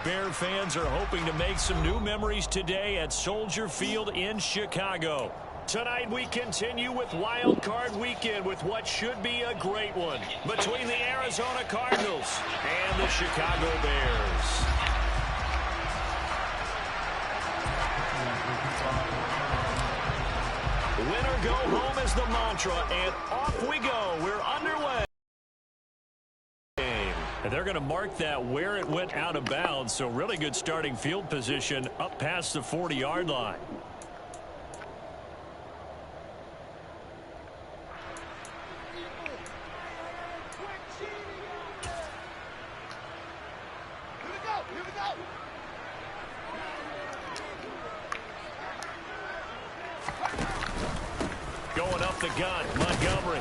Bear fans are hoping to make some new memories today at Soldier Field in Chicago. Tonight we continue with Wild Card Weekend with what should be a great one between the Arizona Cardinals and the Chicago Bears. Win or go home is the mantra, and off we go. We're underway. And they're going to mark that where it went out of bounds, so really good starting field position up past the 40-yard line. Going up the gun, Montgomery.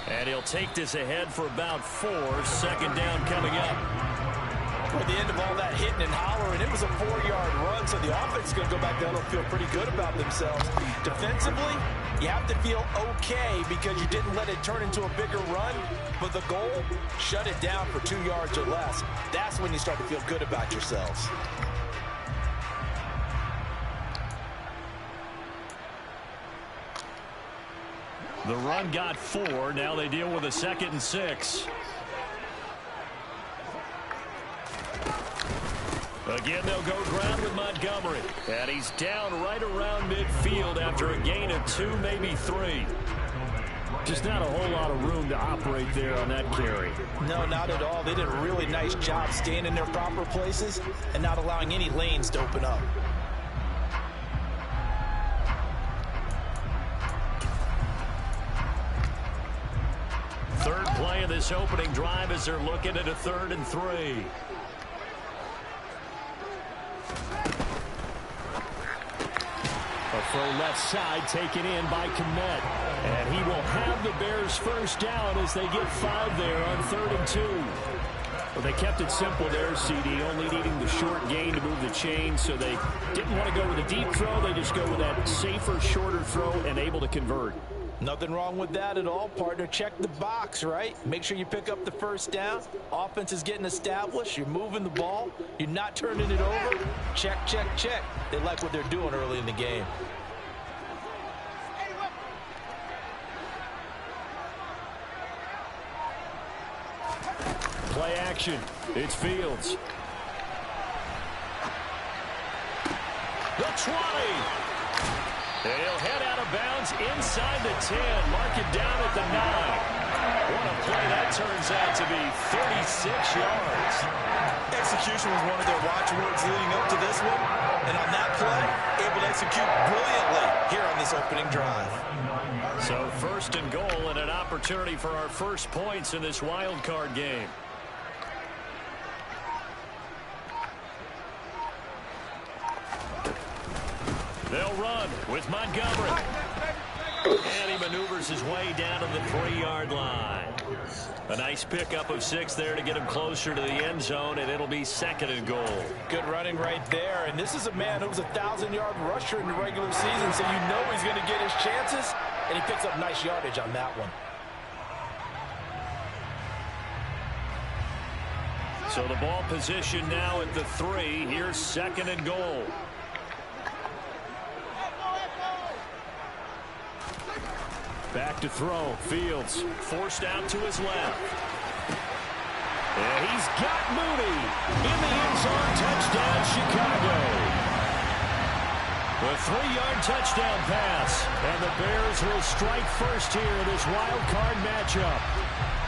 And he'll take this ahead for about 4. Second down coming up. Toward the end of all that hitting and hollering, it was a 4-yard run, so the offense is going to go back down and feel pretty good about themselves. Defensively, you have to feel okay because you didn't let it turn into a bigger run, but the goal, shut it down for 2 yards or less. That's when you start to feel good about yourselves. The run got 4. Now they deal with a 2nd and 6. Again, they'll go ground with Montgomery. And he's down right around midfield after a gain of 2, maybe 3. Just not a whole lot of room to operate there on that carry. No, not at all. They did a really nice job staying in their proper places and not allowing any lanes to open up. Third play of this opening drive as they're looking at a 3rd and 3. A throw left side taken in by Kmet. And he will have the Bears first down as they get 5 there on 3rd and 2. Well, they kept it simple there, CD, only needing the short gain to move the chain, so they didn't want to go with a deep throw. They just go with that safer, shorter throw and able to convert. Nothing wrong with that at all, partner. Check the box, right? Make sure you pick up the first down. Offense is getting established. You're moving the ball. You're not turning it over. Check, check, check. They like what they're doing early in the game. Play action. It's Fields. The 20. And he'll head out of bounds inside the 10. Mark it down at the 9. What a play that turns out to be. 36 yards. Execution was one of their watchwords leading up to this one. And on that play, able to execute brilliantly here on this opening drive. So 1st and goal and an opportunity for our first points in this wild card game. They'll run with Montgomery. And he maneuvers his way down to the 3-yard line. A nice pickup of 6 there to get him closer to the end zone, and it'll be 2nd and goal. Good running right there. And this is a man who was a 1,000-yard rusher in the regular season, so you know he's going to get his chances, and he picks up nice yardage on that one. So the ball position now at the 3. Here's 2nd and goal. Back to throw. Fields forced out to his left. And he's got Mooney in the end zone. Touchdown, Chicago. The 3-yard touchdown pass. And the Bears will strike first here in this wild card matchup.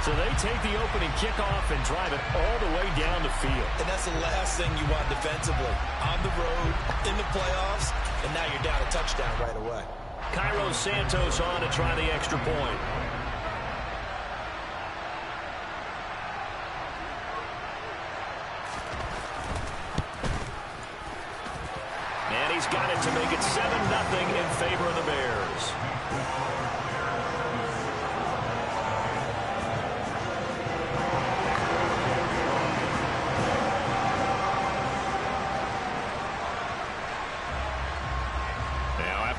So they take the opening kickoff and drive it all the way down the field. And that's the last thing you want defensively. On the road, in the playoffs, and now you're down a touchdown right away. Cairo Santos on to try the extra point. And he's got it to make it 7-0 in favor of the Bears.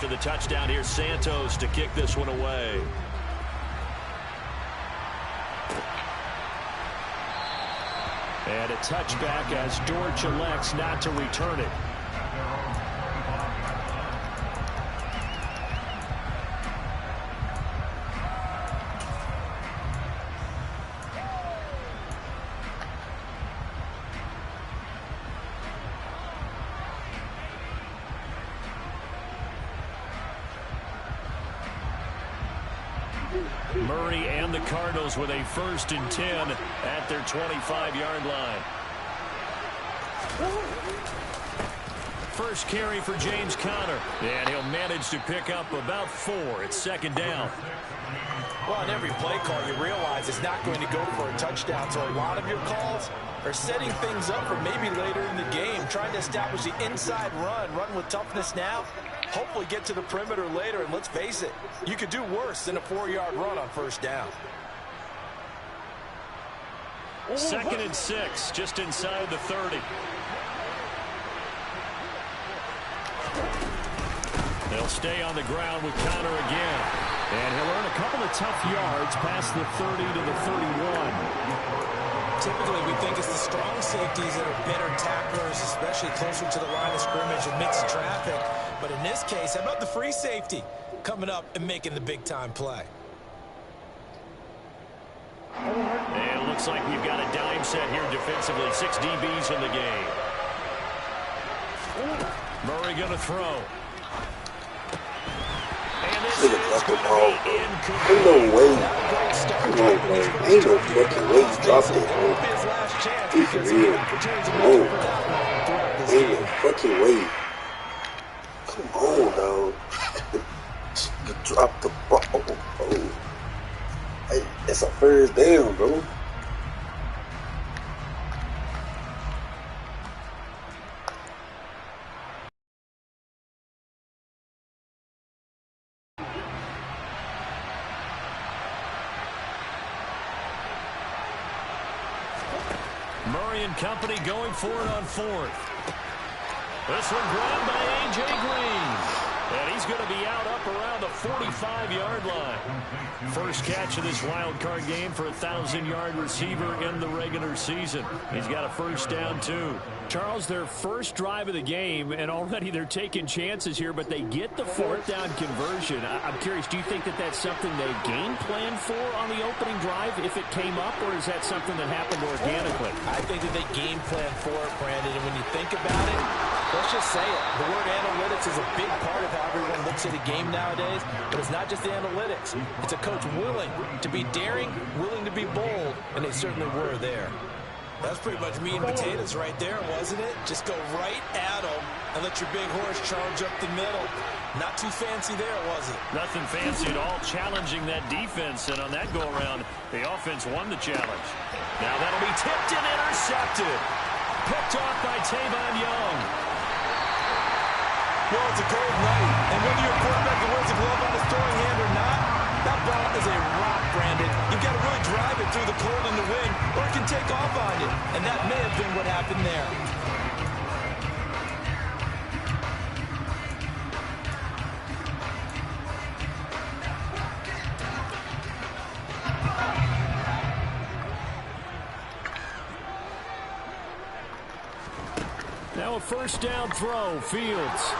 After the touchdown, here's Santos to kick this one away. And And a touchback as Dortch elects not to return it. Murray and the Cardinals with a 1st and 10 at their 25-yard line. First carry for James Conner, and he'll manage to pick up about 4. It's 2nd down. Well, on every play call, you realize it's not going to go for a touchdown, so a lot of your calls are setting things up for maybe later in the game, trying to establish the inside run with toughness now, hopefully get to the perimeter later, and let's face it, you could do worse than a 4-yard run on 1st down. 2nd and 6, just inside the 30. They'll stay on the ground with Conner again. And he'll earn a couple of tough yards past the 30 to the 31. Typically, we think it's the strong safeties that are better tacklers, especially closer to the line of scrimmage amidst traffic. But in this case, how about the free safety coming up and making the big-time play? And it looks like we've got a dime set here defensively. 6 DBs in the game. Murray going to throw. And this is going to be incomplete. Ain't no way. Ain't no fucking way he dropped it, bro. Be for real. No. Ain't no fucking way. Come on, dog. You dropped the ball, bro. Hey, it's a 1st down, bro. Murray and company going for it on 4th. This one grabbed by A.J. Green. And he's going to be out up around the 45-yard line. First catch of this wild card game for a 1,000-yard receiver in the regular season. He's got a 1st down, too. Charles, their first drive of the game, and already they're taking chances here, but they get the 4th down conversion. I'm curious, do you think that that's something they game planned for on the opening drive if it came up, or is that something that happened organically? I think that they game planned for it, Brandon, and when you think about it, let's just say it. The word analytics is a big part of how everyone looks at a game nowadays, but it's not just the analytics. It's a coach willing to be daring, willing to be bold, and they certainly were there. That's pretty much meat and potatoes right there, wasn't it? Just go right at them and let your big horse charge up the middle. Not too fancy there, was it? Nothing fancy at all, challenging that defense, and on that go-around, the offense won the challenge. Now that'll be tipped and intercepted. Picked off by Tavon Young. Well, it's a cold night, and whether your quarterback wears a glove on his throwing hand or not, that ball is a rock, Brandon. You've got to really drive it through the cold and the wind, or it can take off on you, and that may have been what happened there. Now a 1st down throw, Fields.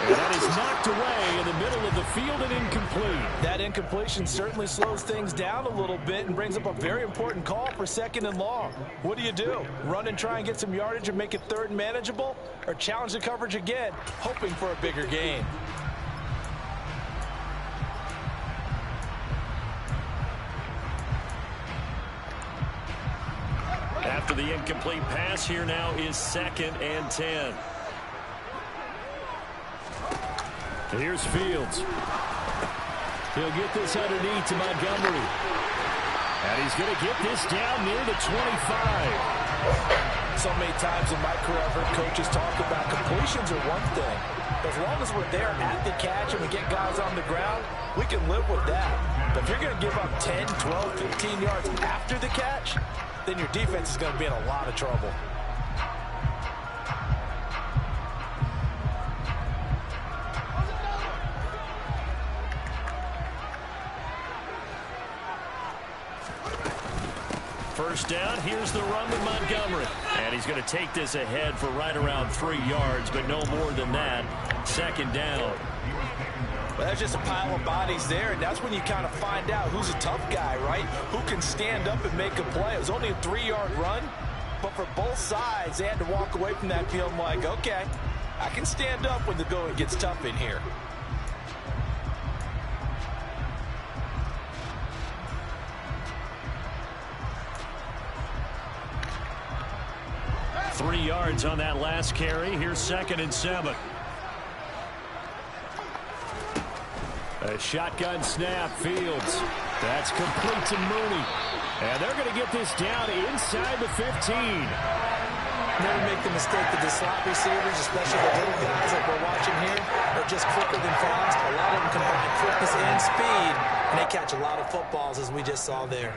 And that is knocked away in the middle of the field and incomplete. That incompletion certainly slows things down a little bit and brings up a very important call for 2nd and long. What do? Run and try and get some yardage and make it 3rd and manageable? Or challenge the coverage again, hoping for a bigger gain? After the incomplete pass, here now is 2nd and 10. Here's Fields. He'll get this underneath to Montgomery. And he's going to get this down near the 25. So many times in my career, I've heard coaches talk about completions are one thing. As long as we're there at the catch and we get guys on the ground, we can live with that. But if you're going to give up 10, 12, 15 yards after the catch, then your defense is going to be in a lot of trouble. first down. Here's the run with Montgomery. And he's going to take this ahead for right around 3 yards, but no more than that. Second down. Well, that's just a pile of bodies there, and that's when you kind of find out who's a tough guy, right? Who can stand up and make a play. It was only a 3-yard run, but for both sides, they had to walk away from that field like, okay, I can stand up when the going gets tough in here. Three yards on that last carry. Here's 2nd and 7. A shotgun snap, Fields. That's complete to Mooney. And they're going to get this down inside the 15. Never make the mistake that the slot receivers, especially the little guys like we're watching here, are just quicker than fast. A lot of them combine quickness and speed, and they catch a lot of footballs, as we just saw there.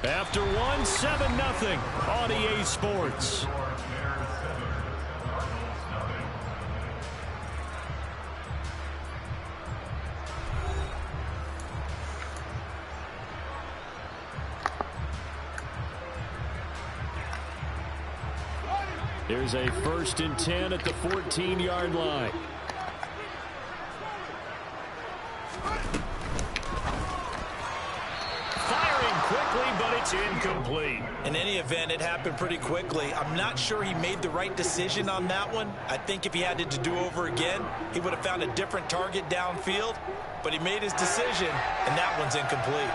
After one, 7-0 on EA Sports. Here's a 1st and 10 at the 14-yard line. But it's incomplete. In any event, it happened pretty quickly. I'm not sure he made the right decision on that one. I think if he had it to do over again, he would have found a different target downfield. But he made his decision, and that one's incomplete.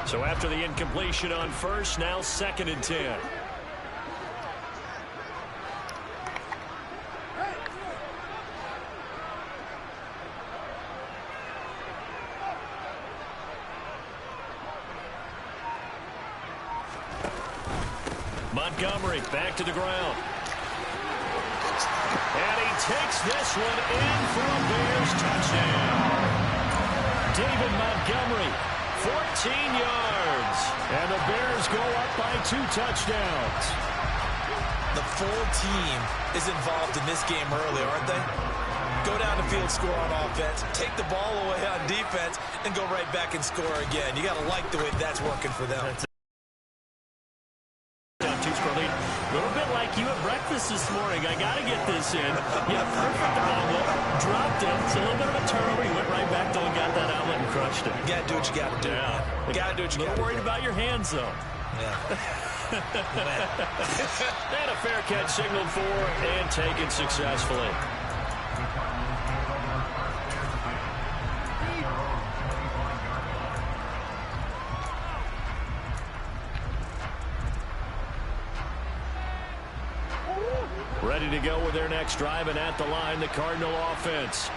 So after the incompletion on first, now 2nd and 10. Montgomery back to the ground. And he takes this one in for a Bears touchdown. David Montgomery, 14 yards. And the Bears go up by 2 touchdowns. The full team is involved in this game early, aren't they? Go down the field, score on offense, take the ball away on defense, and go right back and score again. You got to like the way that's working for them. A little bit like you at breakfast this morning. I got to get this in. Yeah, perfect omelet. Dropped it. It's a little bit of a turnover. He went right back, though, and got that omelet and crushed it. You got to do what you got to do. Yeah. Got to do what you got to do. A little worried about your hands, though. Yeah. And a fair catch signaled for and taken successfully. Ready to go with their next drive, and at the line, the Cardinal offense.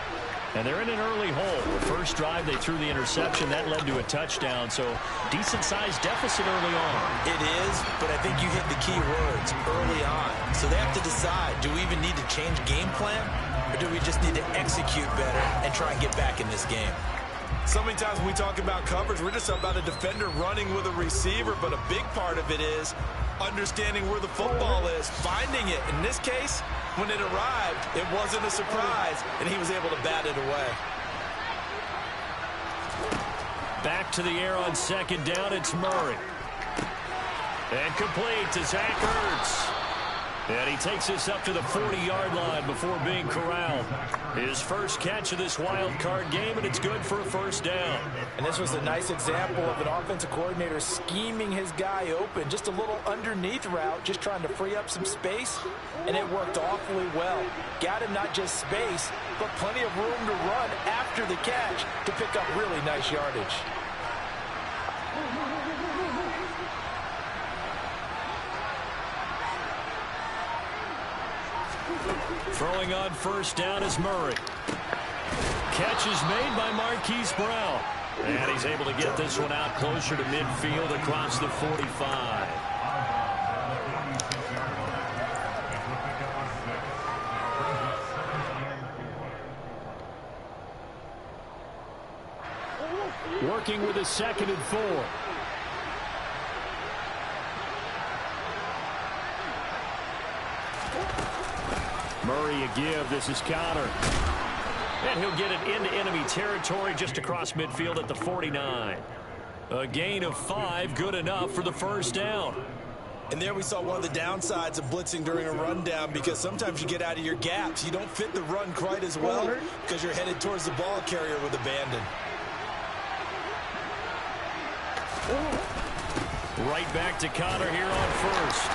And they're in an early hole. The first drive, they threw the interception. That led to a touchdown, so decent-sized deficit early on. It is, but I think you hit the key words, early on. So they have to decide, do we even need to change game plan, or do we just need to execute better and try and get back in this game? So many times when we talk about coverage, we're just about a defender running with a receiver, but a big part of it is understanding where the football is, finding it. In this case, when it arrived, it wasn't a surprise, and he was able to bat it away. Back to the air on second down, it's Murray. And complete to Zach Ertz. And he takes this up to the 40-yard line before being corralled. His first catch of this wild card game, and it's good for a first down. And this was a nice example of an offensive coordinator scheming his guy open. Just a little underneath route, just trying to free up some space, and it worked awfully well. Got him not just space, but plenty of room to run after the catch to pick up really nice yardage. Throwing on first down is Murray. Catch is made by Marquise Brown. And he's able to get this one out closer to midfield across the 45. working with a 2nd and 4. Murray a give. This is Connor. And he'll get it into enemy territory just across midfield at the 49. A gain of 5, good enough for the first down. And there we saw one of the downsides of blitzing during a rundown, because sometimes you get out of your gaps. You don't fit the run quite as well because you're headed towards the ball carrier with abandon. Right back to Connor here on first.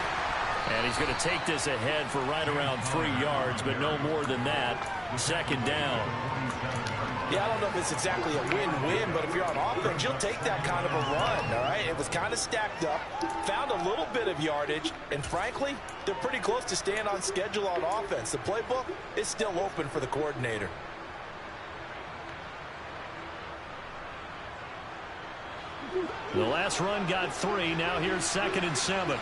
And he's going to take this ahead for right around 3 yards, but no more than that. 2nd down. Yeah, I don't know if it's exactly a win-win, but if you're on offense, you'll take that kind of a run, all right? It was kind of stacked up, found a little bit of yardage, and frankly, they're pretty close to staying on schedule on offense. The playbook is still open for the coordinator. The last run got 3. Now here's 2nd and 7.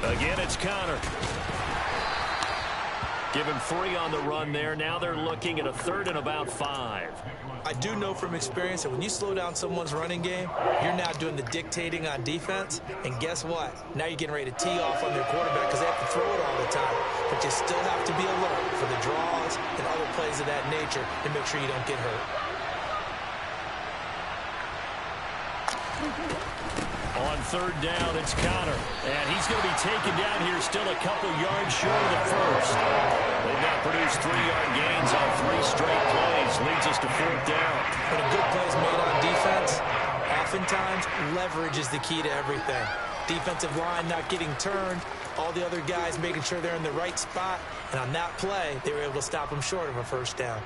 Again, it's Connor. Give him 3 on the run there. Now they're looking at a 3rd and about 5. I do know from experience that when you slow down someone's running game, you're now doing the dictating on defense. And guess what? Now you're getting ready to tee off on their quarterback because they have to throw it all the time. But you still have to be alert for the draws and other plays of that nature to make sure you don't get hurt. On 3rd down, it's Connor. And he's going to be taken down here still a couple yards short of the first. They've now produced 3-yard gains on 3 straight plays. Leads us to 4th down. When a good play is made on defense, oftentimes leverage is the key to everything. Defensive line not getting turned, all the other guys making sure they're in the right spot. And on that play, they were able to stop them short of a first down.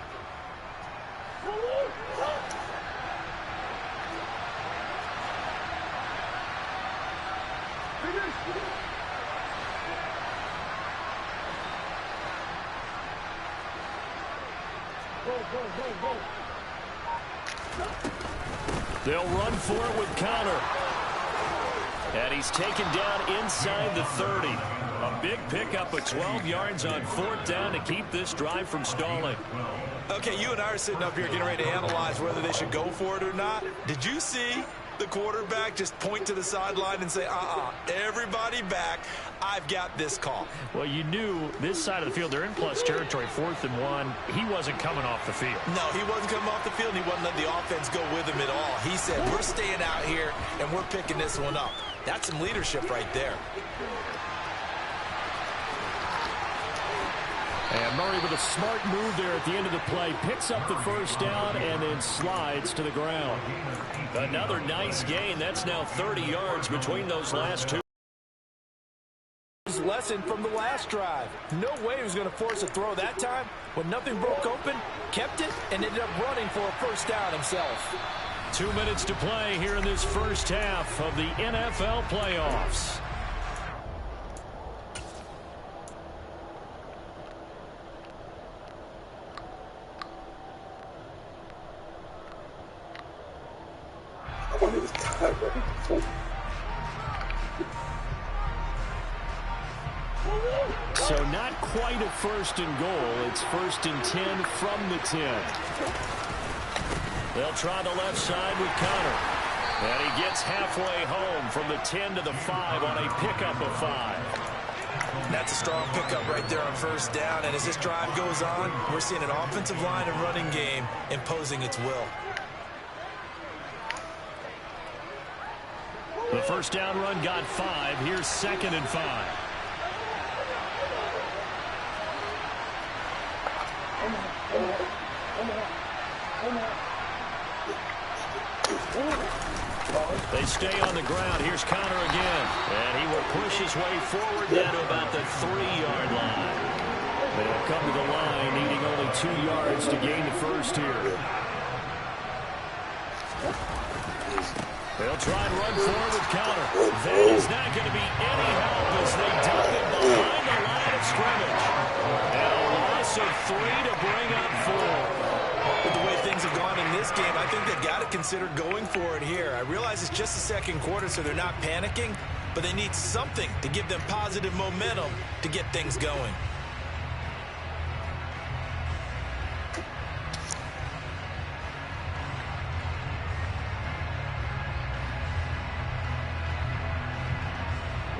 They'll run for it with Connor. And he's taken down inside the 30. A big pickup of 12 yards on 4th down to keep this drive from stalling. Okay, you and I are sitting up here getting ready to analyze whether they should go for it or not. Did you see the quarterback just point to the sideline and say, everybody back, I've got this call? Well, you knew this side of the field, they're in plus territory, 4th and 1. He wasn't coming off the field. No, he wasn't coming off the field, and he wasn't letting the offense go with him at all. He said, we're staying out here, and we're picking this one up. That's some leadership right there. And Murray with a smart move there at the end of the play. Picks up the first down and then slides to the ground. Another nice gain. That's now 30 yards between those last 2. Lesson from the last drive. No way he was going to force a throw that time. When nothing broke open, kept it, and ended up running for a first down himself. 2 minutes to play here in this first half of the NFL playoffs. So not quite a 1st and goal. It's 1st and 10 from the 10. They'll try the left side with Connor. And he gets halfway home from the 10 to the 5 on a pickup of 5. That's a strong pickup right there on first down. And as this drive goes on, we're seeing an offensive line and running game imposing its will. The first down run got 5. Here's 2nd and 5. They stay on the ground. Here's Connor again. And he will push his way forward down to about the 3-yard line. They'll come to the line needing only 2 yards to gain the first here. They'll try and run forward with Connor. That is not going to be any help as they dump him behind the line of scrimmage. And a loss of 3 to bring up 4. With the way things have gone in this game, I think they've got to consider going for it here. I realize realize it's just the second quarter, so they're not panicking, but they need something to give them positive momentum to get things going.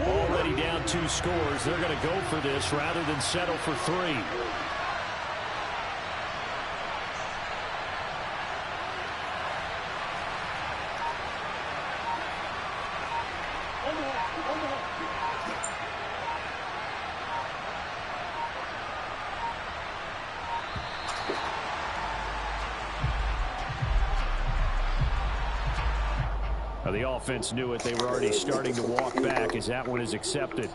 Already down 2 scores. They're going to go for this rather than settle for 3. The offense knew it. They were already starting to walk back as that one is accepted.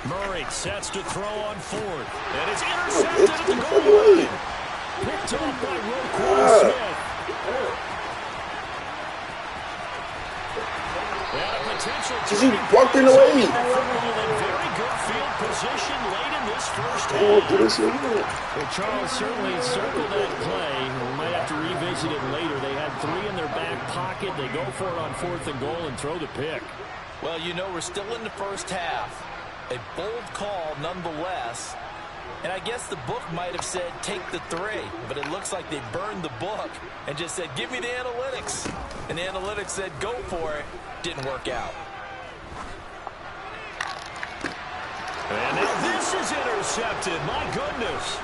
Murray sets to throw on 4th. And it's intercepted at the goal line. Picked off by Roquan Smith. And a potential Is he walking away? Very good field position late in this first half. Well, Charles certainly circled that play. We might have to revisit it later. They had 3 in their back pocket. They go for it on 4th and goal and throw the pick. Well, you know, we're still in the first half. A bold call nonetheless. And I guess the book might have said take the 3, but it looks like they burned the book and just said give me the analytics. And the analytics said go for it. Didn't work out. And now this is intercepted. My goodness.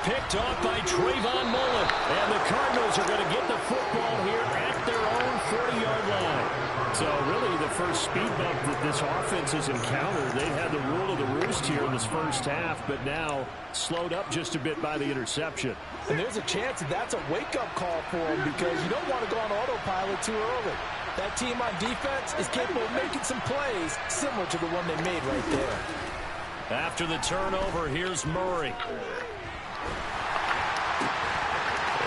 Picked off by Trayvon Mullen. And the Cardinals are going to get the football here at their own 40-yard line. So really the first speed bump that this offense has encountered. They had the rule of the roost here in this first half, but now slowed up just a bit by the interception. And there's a chance that that's a wake-up call for them because you don't want to go on autopilot too early. That team on defense is capable of making some plays similar to the one they made right there. After the turnover, here's Murray.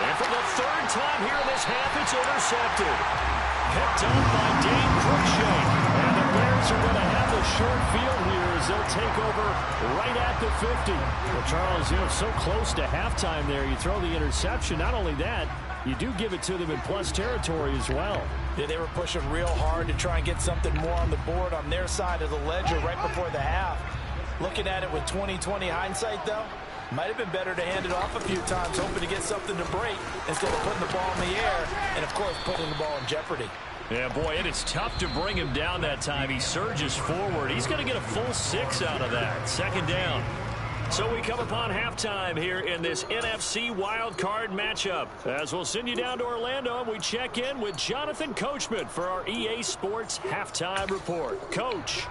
And for the 3rd time here in this half, it's intercepted. Picked up by Dane Cruikshank. And the Bears are going to have the short field here as they'll take over right at the 50. Well, Charles, so close to halftime there. You throw the interception. Not only that, you do give it to them in plus territory as well. Yeah, they were pushing real hard to try and get something more on the board on their side of the ledger right before the half. Looking at it with 20/20 hindsight, though, might have been better to hand it off a few times, hoping to get something to break instead of putting the ball in the air and, of course, putting the ball in jeopardy. Yeah, boy, and it's tough to bring him down that time. He surges forward. He's going to get a full 6 out of that. 2nd down. So we come upon halftime here in this NFC wildcard matchup. As we'll send you down to Orlando, we check in with Jonathan Coachman for our EA Sports Halftime Report. Coach.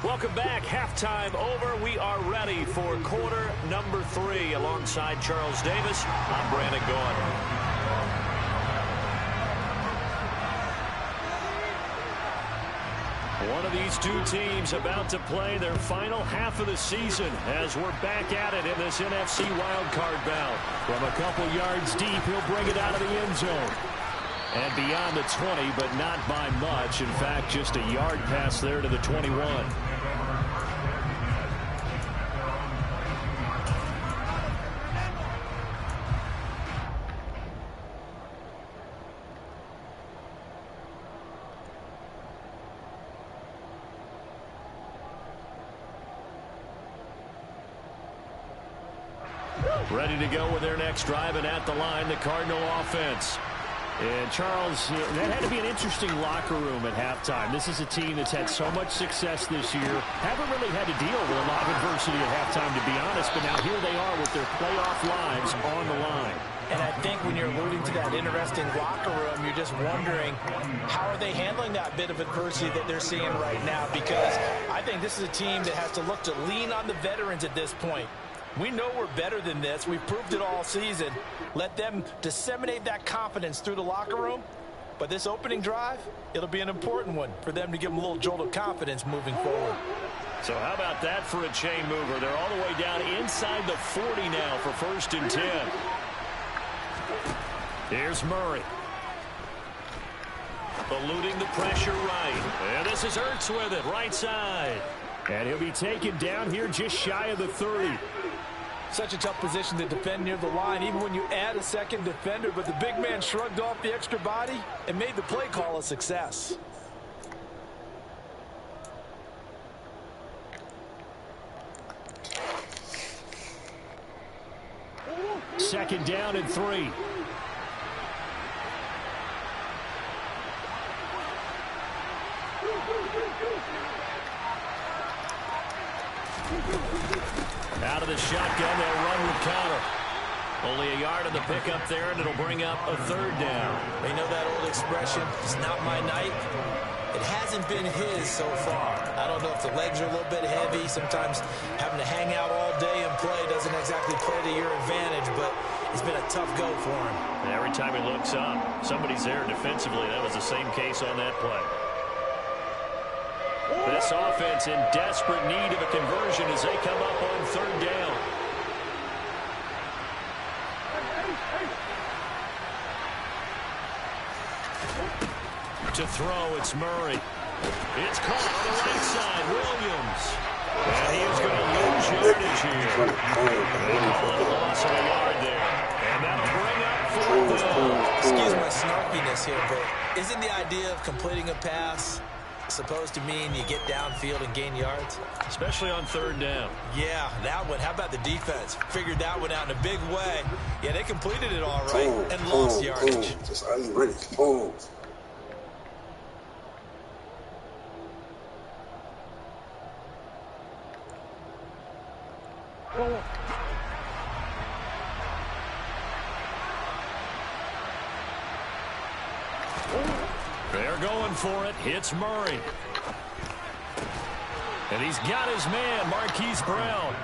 Welcome back. Halftime over. We are ready for quarter number 3. Alongside Charles Davis, I'm Brandon Gaudin. One of these 2 teams about to play their final half of the season as we're back at it in this NFC wildcard bout. From a couple yards deep, he'll bring it out of the end zone. And beyond the 20, but not by much. In fact, just a yard pass there to the 21. Ready to go with their next drive, and at the line, the Cardinal offense. And Charles, that had to be an interesting locker room at halftime. This is a team that's had so much success this year. Haven't really had to deal with a lot of adversity at halftime, to be honest, but now here they are with their playoff lives on the line. And I think when you're alluding to that interesting locker room, you're just wondering how are they handling that bit of adversity that they're seeing right now, because I think this is a team that has to look to lean on the veterans at this point. We know we're better than this. We've proved it all season. Let them disseminate that confidence through the locker room. But this opening drive, it'll be an important one for them to give them a little jolt of confidence moving forward. So how about that for a chain mover? They're all the way down inside the 40 now for 1st and 10. Here's Murray. Eluding the pressure right. And this is Ertz with it, right side. And he'll be taken down here just shy of the 30. Such a tough position to defend near the line, even when you add a second defender. But the big man shrugged off the extra body and made the play call a success. Second down and 3. Out of the shotgun, they'll run with counter. Only a yard on the pickup there, and it'll bring up a 3rd down. They know that old expression, it's not my night. It hasn't been his so far. I don't know if the legs are a little bit heavy. Sometimes having to hang out all day and play doesn't exactly play to your advantage, but it's been a tough go for him. And every time he looks up, somebody's there defensively. That was the same case on that play. This offense in desperate need of a conversion as they come up on 3rd down. To throw, it's Murray. It's caught on the right side, Williams. And he is going to lose yardage here. They call it a loss of a yard there. And that'll bring up 4th down. Excuse my snarkiness here, but isn't the idea of completing a pass supposed to mean you get downfield and gain yards? Especially on 3rd down. Yeah, that one. How about the defense? Figured that one out in a big way. Yeah, they completed it all right and lost yardage. Just are you ready? Boom. They're going for it. It's Murray. And he's got his man, Marquise Brown.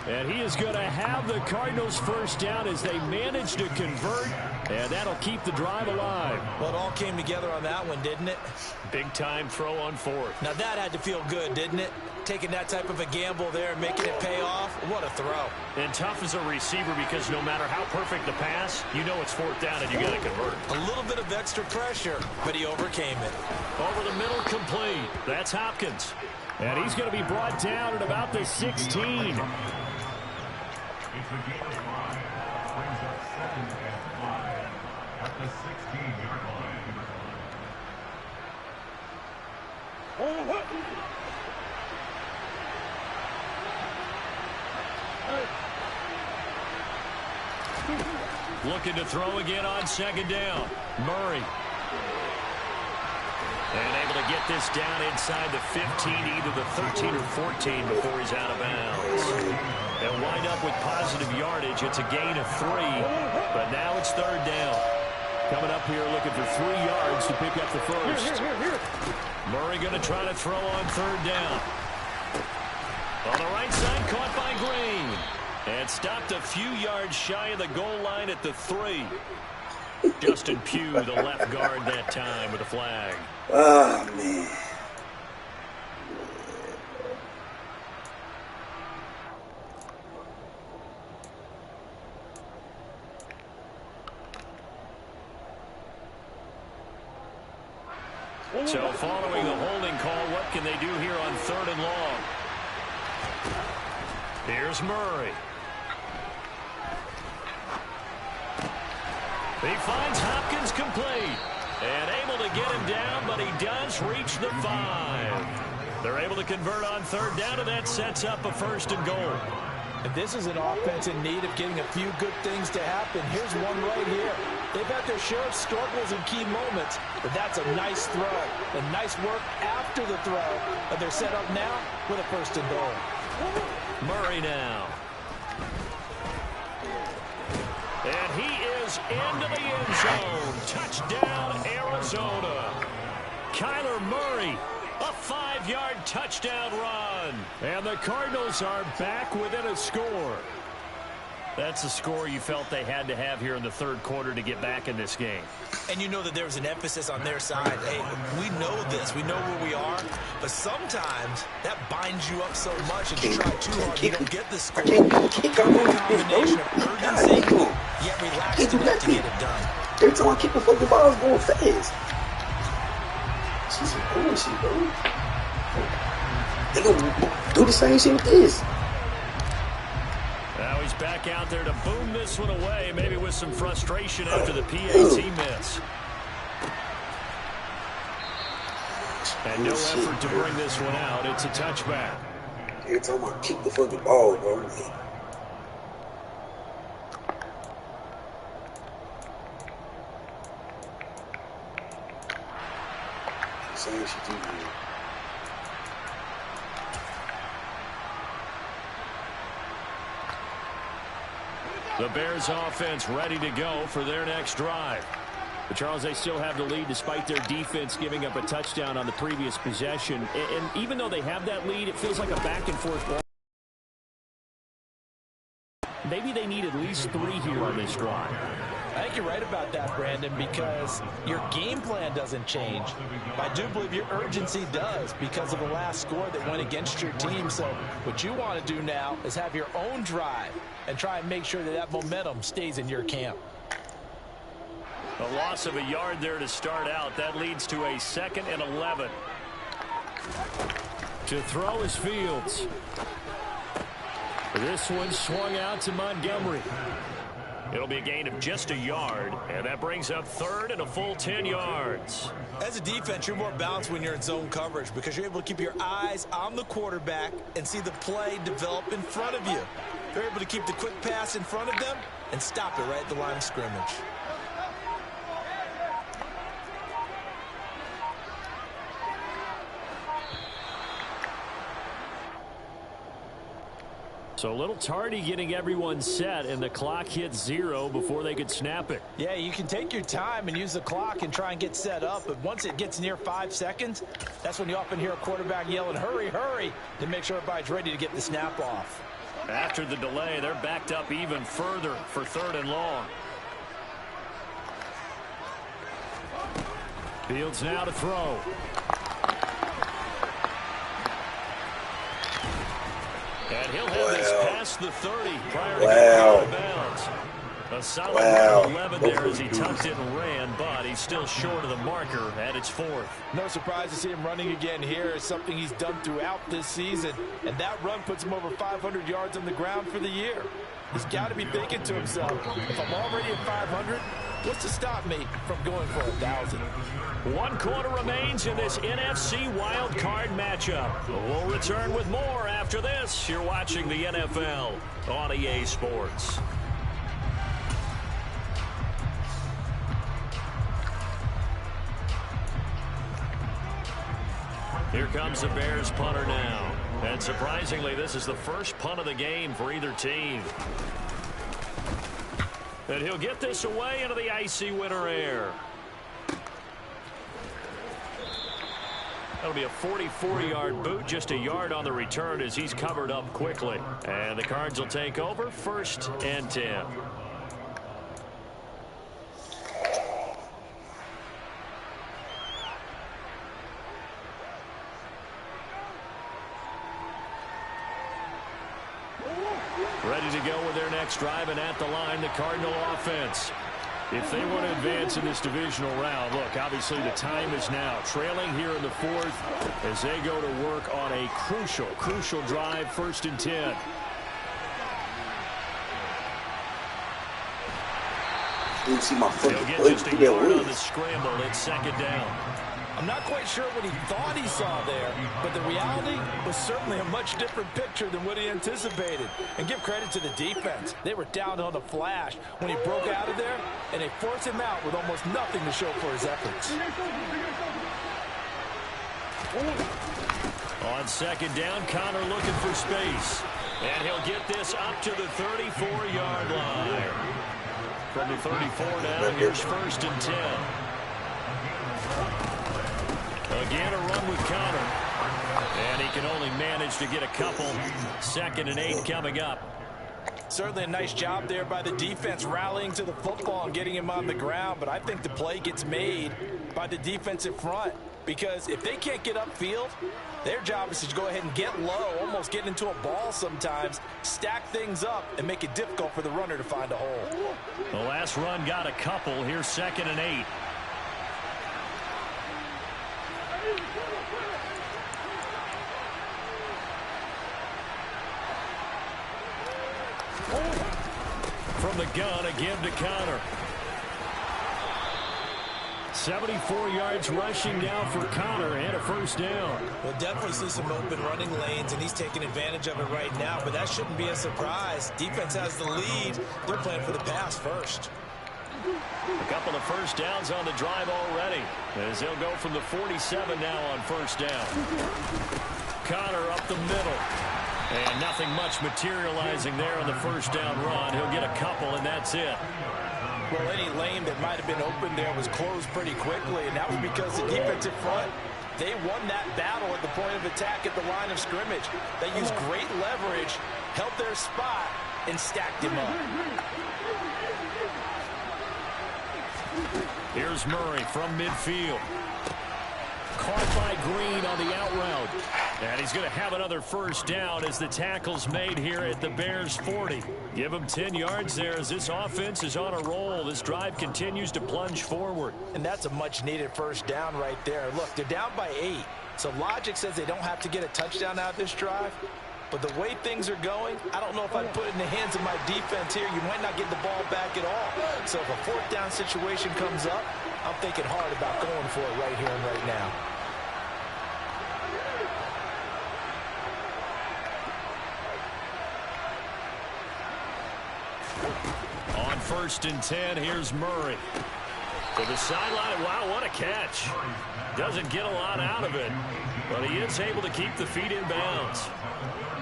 And he is going to have the Cardinals 1st down as they manage to convert. And that'll keep the drive alive. Well, it all came together on that one, didn't it? Big-time throw on 4th. Now, that had to feel good, didn't it? Taking that type of a gamble there and making it pay off. What a throw. And tough as a receiver because no matter how perfect the pass, you know it's 4th down and you got to convert. A little bit of extra pressure, but he overcame it. Over the middle, complete. That's Hopkins. And he's going to be brought down at about the 16. Looking to throw again on 2nd down. Murray. And able to get this down inside the 15, either the 13 or 14 before he's out of bounds. They'll wind up with positive yardage. It's a gain of 3, but now it's 3rd down. Coming up here looking for 3 yards to pick up the 1st. Murray going to try to throw on 3rd down. On the right side, caught by Green. And stopped a few yards shy of the goal line at the 3. Justin Pugh, the left guard that time with a flag. Oh, man. So following the holding call, what can they do here on 3rd and long? Here's Murray. He finds Hopkins complete. And able to get him down, but he does reach the 5. They're able to convert on 3rd down, and that sets up a 1st and goal. And this is an offense in need of getting a few good things to happen. Here's one right here. They've had their share of struggles in key moments, but that's a nice throw. And nice work after the throw. And they're set up now with a 1st and goal. Murray now. And he is is into the end zone. Touchdown, Arizona. Kyler Murray, a 5-yard touchdown run. And the Cardinals are back within a score. That's a score you felt they had to have here in the third quarter to get back in this game. And you know that there was an emphasis on their side. Hey, we know this. We know where we are. But sometimes that binds you up so much and you try too hard, you don't get the score. Combination of urgency, yet relaxed enough to get it done. Every time I kick the fucking ball's going fast. She's some bullshit, bro. They gonna do the same shit with this. Now he's back out there to boom this one away, maybe with some frustration after the PAT miss. And no effort to bring this one out. It's a touchback. Every time I kick the fucking ball, bro. Same shit you do. The Bears offense ready to go for their next drive. But Charles, they still have the lead despite their defense giving up a touchdown on the previous possession. And even though they have that lead, it feels like a back-and-forth ball. Maybe they need at least 3 here on this drive. I think you're right about that, Brandon, because your game plan doesn't change. I do believe your urgency does because of the last score that went against your team. So what you want to do now is have your own drive and try and make sure that that momentum stays in your camp. A loss of a yard there to start out. That leads to a 2nd and 11. To throw is Fields. This one swung out to Montgomery. It'll be a gain of just a yard, and that brings up 3rd and a full 10 yards. As a defense, you're more balanced when you're in zone coverage because you're able to keep your eyes on the quarterback and see the play develop in front of you. You're able to keep the quick pass in front of them and stop it right at the line of scrimmage. So a little tardy getting everyone set, and the clock hits 0 before they could snap it. Yeah, you can take your time and use the clock and try and get set up, but once it gets near 5 seconds, that's when you often hear a quarterback yelling, hurry, hurry, to make sure everybody's ready to get the snap off. After the delay, they're backed up even further for 3rd and long. Fields now to throw. And he'll have this past the 30 prior to getting out of bounds. A solid 11 there as he tucked it and ran, but he's still short of the marker at its 4th. No surprise to see him running again here. It's something he's done throughout this season, and that run puts him over 500 yards on the ground for the year. He's got to be thinking to himself, if I'm already at 500, what's to stop me from going for 1,000? 1 quarter remains in this NFC Wild Card matchup. We'll return with more after this. You're watching the NFL on EA Sports. Here comes the Bears punter now. And surprisingly, this is the first punt of the game for either team. And he'll get this away into the icy winter air. That'll be a 44-yard boot, just a yard on the return as he's covered up quickly. And the Cards will take over, 1st and 10. Ready to go with their next drive, and at the line, the Cardinal offense. If they want to advance in this divisional round, look, obviously the time is now. Trailing here in the 4th as they go to work on a crucial drive, 1st and 10. You see my They'll get just a yard on the scramble. It's 2nd down. I'm not quite sure what he thought he saw there, but the reality was certainly a much different picture than what he anticipated. And give credit to the defense. They were down on the flash when he broke out of there, and they forced him out with almost nothing to show for his efforts. On 2nd down, Connor looking for space. And he'll get this up to the 34-yard line. From the 34 now, here's 1st and 10. Again, a run with Connor. And he can only manage to get a couple. 2nd and 8 coming up. Certainly a nice job there by the defense rallying to the football and getting him on the ground. But I think the play gets made by the defensive front. Because if they can't get upfield, their job is to go ahead and get low, almost get into a ball sometimes, stack things up, and make it difficult for the runner to find a hole. The last run got a couple. Here's 2nd and 8. From the gun, a give to Connor. 74 yards rushing now for Connor and a 1st down. We'll definitely see some open running lanes, and he's taking advantage of it right now, but that shouldn't be a surprise. Defense has the lead. They're playing for the pass first. A couple of 1st downs on the drive already, as they'll go from the 47 now on 1st down. Connor up the middle. And nothing much materializing there on the 1st down run. He'll get a couple, and that's it. Well, any lane that might have been open there was closed pretty quickly, and that was because the defensive front, they won that battle at the point of attack at the line of scrimmage. They used great leverage, held their spot, and stacked him up. Here's Murray from midfield. Caught by Green on the out route. And he's going to have another 1st down as the tackle's made here at the Bears 40. Give him 10 yards there as this offense is on a roll. This drive continues to plunge forward. And that's a much-needed 1st down right there. Look, they're down by 8. So logic says they don't have to get a touchdown out of this drive. But the way things are going, I don't know if I'd put it in the hands of my defense here. You might not get the ball back at all. So if a 4th down situation comes up, I'm thinking hard about going for it right here and right now. On 1st and 10, here's Murray. To the sideline. Wow, what a catch. Doesn't get a lot out of it, but he is able to keep the feet in bounds.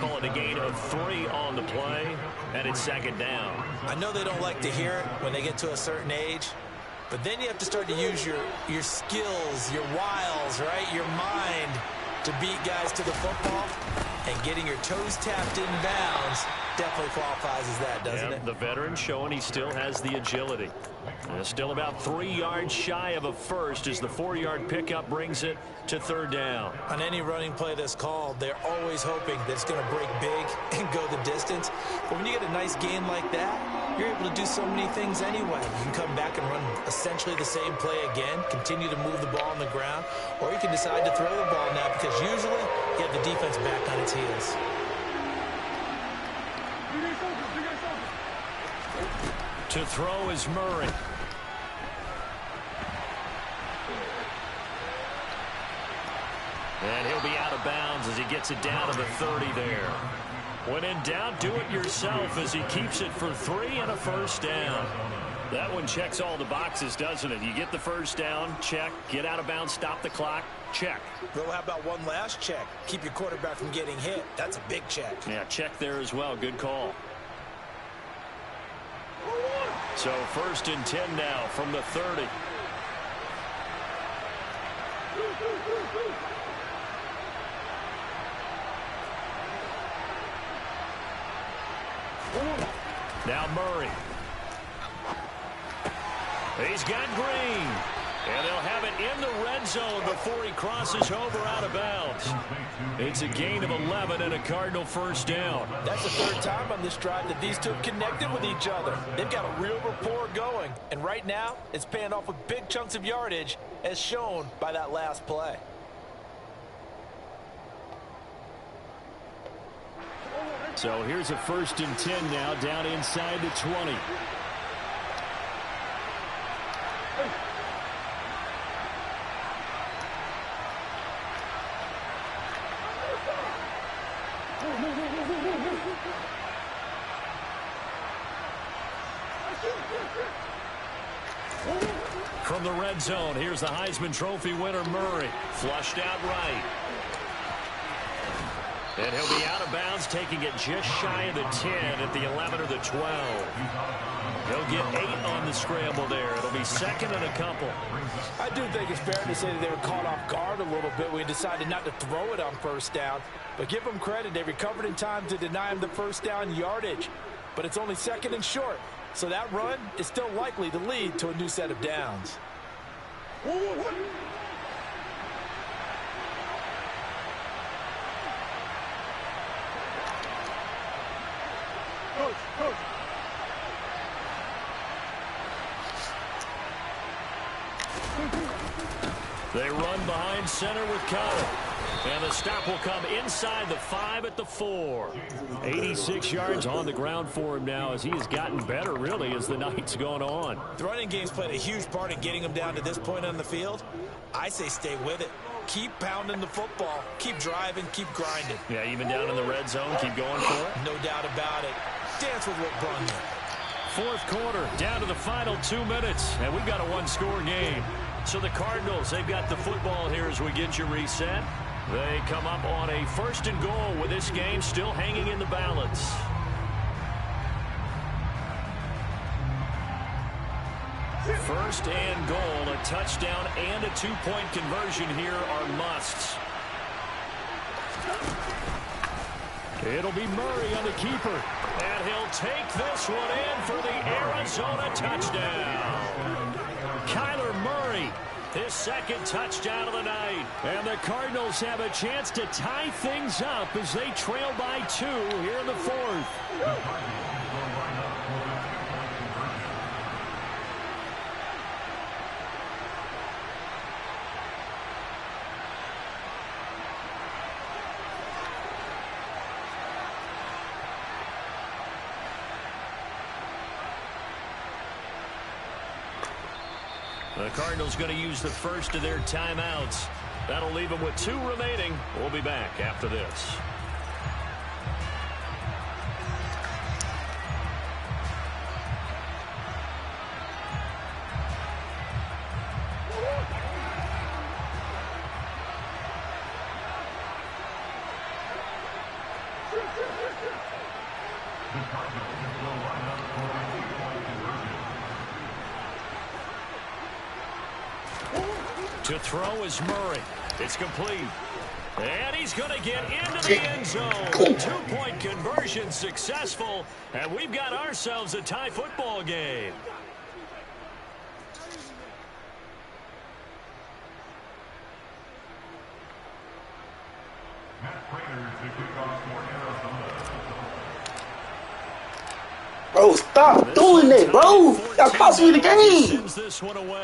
Call it a gain of 3 on the play, and it's 2nd down. I know they don't like to hear it when they get to a certain age, but then you have to start to use your skills, your wiles, right, your mind to beat guys to the football. And getting your toes tapped in bounds definitely qualifies as that, doesn't it? The veteran showing he still has the agility. Still about 3 yards shy of a first as the 4-yard pickup brings it to 3rd down. On any running play that's called, they're always hoping that it's going to break big and go the distance. But when you get a nice gain like that, you're able to do so many things anyway. You can come back and run essentially the same play again, continue to move the ball on the ground, or you can decide to throw the ball now because usually you have the defense back on its heels. To throw is Murray. And he'll be out of bounds as he gets it down to the 30 there. When in doubt, do it yourself as he keeps it for 3 and a 1st down. That one checks all the boxes, doesn't it? You get the 1st down, check. Get out of bounds, stop the clock, check. Well, how about one last check? Keep your quarterback from getting hit. That's a big check. Yeah, check there as well. Good call. So 1st and 10 now from the 30. Now Murray. He's got Green. And they'll have it in the red zone before he crosses over out of bounds. It's a gain of 11 and a Cardinal 1st down. That's the 3rd time on this drive that these two have connected with each other. They've got a real rapport going. And right now, it's paying off with big chunks of yardage as shown by that last play. So here's a 1st and 10 now down inside the 20. From the red zone, here's the Heisman Trophy winner, Murray. Flushed out right. And he'll be out of bounds, taking it just shy of the 10 at the 11 or the 12. He'll get 8 on the scramble there. It'll be second and a couple. I do think it's fair to say that they were caught off guard a little bit when he decided not to throw it on first down. But give them credit. They recovered in time to deny him the first down yardage. But it's only second and short. So that run is still likely to lead to a new set of downs. They run behind center with Connor. And the stop will come inside the 5 at the 4. 86 yards on the ground for him now as he has gotten better, really, as the night's gone on. The running game's played a huge part in getting him down to this point on the field. I say stay with it. Keep pounding the football. Keep driving. Keep grinding. Yeah, even down in the red zone, keep going for it. No doubt about it. Dance with what brung you. Fourth quarter, down to the final 2 minutes, and we've got a one-score game. So the Cardinals, they've got the football here as we get you reset. They come up on a 1st and goal with this game still hanging in the balance. First and goal, a touchdown and a 2-point conversion here are musts. It'll be Murray on the keeper, and he'll take this one in for the Arizona touchdown. Kyler Murray, his second touchdown of the night. And the Cardinals have a chance to tie things up as they trail by 2 here in the 4th. The Cardinals going to use the first of their timeouts. That'll leave them with 2 remaining. We'll be back after this. To throw is Murray. It's complete. And he's going to get into the end zone. 2-point conversion successful. And we've got ourselves a tie football game. Bro, stop doing that, bro. Y'all cost me the game.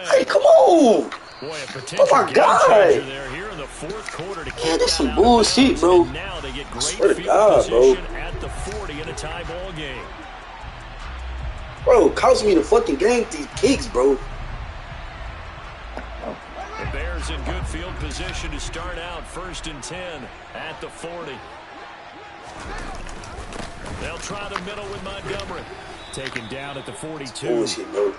Hey, come on. Boy, Oh my God. There here in the 4th quarter to yeah, that's some bullshit, bro. Now they get great swear to God, bro. At the 40 in a tie ball game. Bro, cost me the fucking game with these kicks, bro. The Bears in good field position to start out 1st and 10 at the 40. They'll try the middle with Montgomery. Taken down at the 42. Bullshit, bro.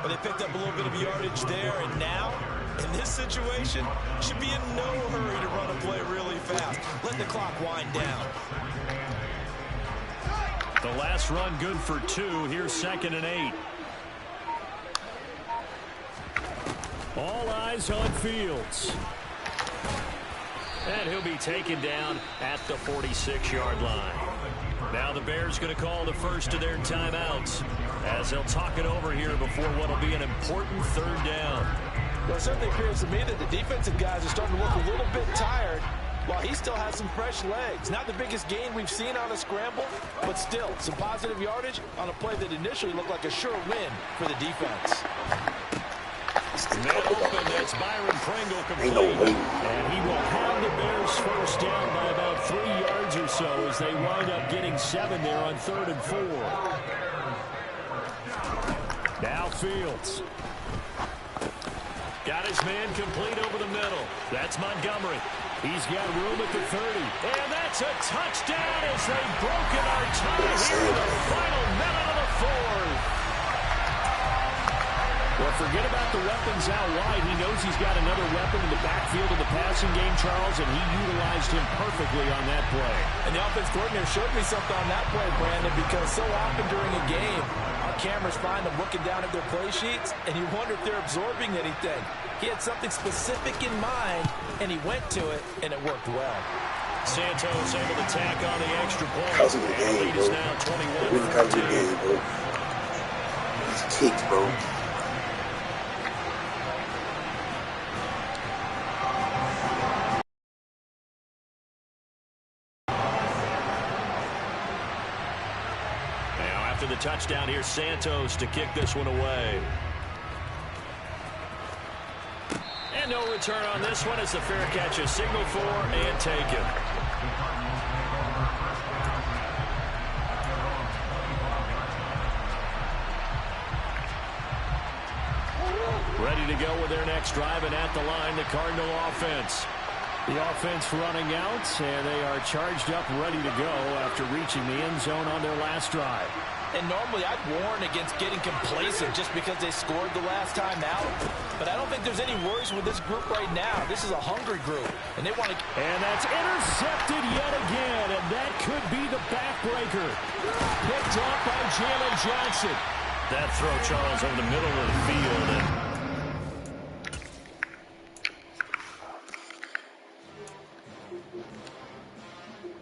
Well, they picked up a little bit of yardage there, and now, in this situation, should be in no hurry to run a play really fast. Let the clock wind down. The last run good for 2. Here's 2nd and 8. All eyes on Fields. And he'll be taken down at the 46-yard line. Now the Bears going to call the first of their timeouts as they'll talk it over here before what will be an important 3rd down. Well, it certainly appears to me that the defensive guys are starting to look a little bit tired while he still has some fresh legs. Not the biggest gain we've seen on a scramble, but still some positive yardage on a play that initially looked like a sure win for the defense. Man open, that's Byron Pringle complete. And he will have the Bears first down by about 3 yards or so as they wind up getting 7 there on 3rd and 4. Now Fields. Got his man complete over the middle. That's Montgomery. He's got room at the 30. And that's a touchdown as they've broken our tie here in the final minute of the 4th. Well, forget about the weapons out wide. He knows he's got another weapon in the backfield of the passing game, Charles, and he utilized him perfectly on that play. And the offense coordinator showed me something on that play, Brandon, because so often during a game, our cameras find them looking down at their play sheets, and you wonder if they're absorbing anything. He had something specific in mind, and he went to it, and it worked well. Santos able to tack on the extra point. Because of the And the game, lead bro. is now 21. Really because of the game, bro. These kicks, bro. Now after the touchdown, here's Santos to kick this one away. And no return on this one as the fair catch is signaled for and taken. Ready to go with their next drive, and at the line, the Cardinal offense. The offense running out, and they are charged up, ready to go after reaching the end zone on their last drive. And normally I'd warn against getting complacent just because they scored the last time out. But I don't think there's any worries with this group right now. This is a hungry group, and they want to... And that's intercepted yet again, and that could be the backbreaker. Picked up by Jalen Johnson. That throw, Charles, over the middle of the field, and